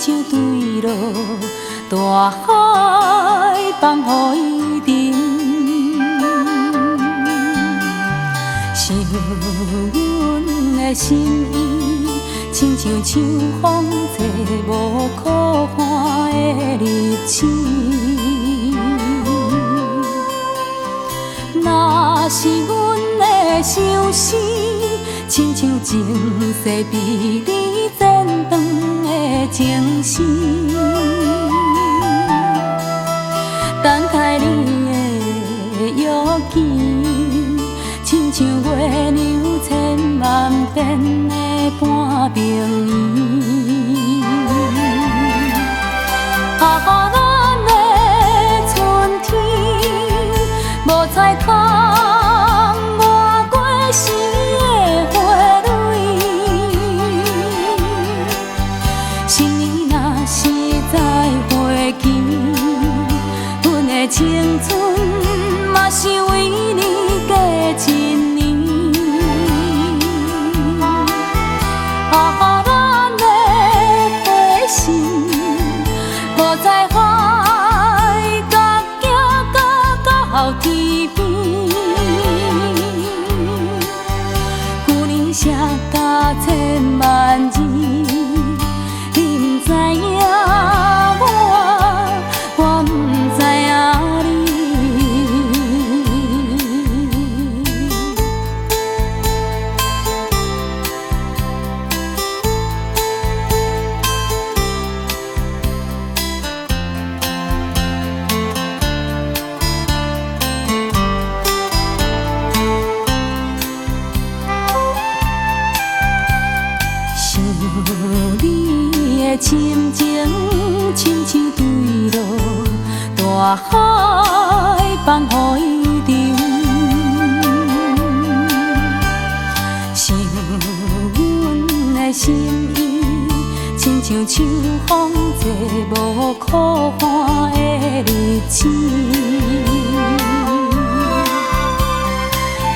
像对路，大海放予伊沉。想阮的心意，亲像秋风吹无可看的日子。若是阮的相思，亲像前世比你前长的情丝，等待你的约见，亲像月亮千万遍的半明暝。啊，咱的春天，无彩通画过时的花蕊。心里若是再回去，阮的青春嘛是为你过一年。啊，咱的花心，无在海角行到天边。旧年写甲千万字，你不知影我不知影你。想你的深情，亲像对路，大海放予伊沉。想阮的心意，亲像秋风吹无可看的日子。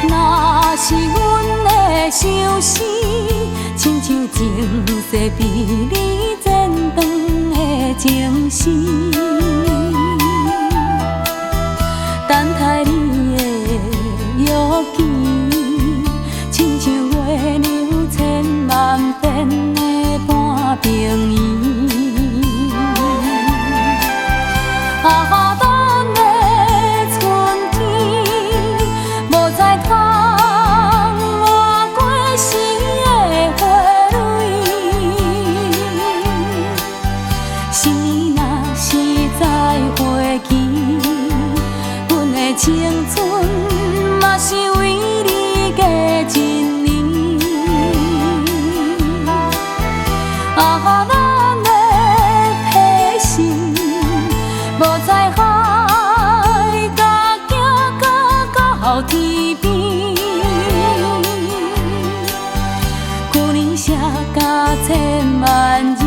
若是阮的相思，亲像前世比你前长的情丝，等待你的约见，亲像月亮千万遍的半明暝。啊，咱的春天，无在通画过时的花蕊。心里若是再回去，阮的青春嘛是为你过一年。啊，咱的批心，无在海角行到天边。旧年写甲千万字，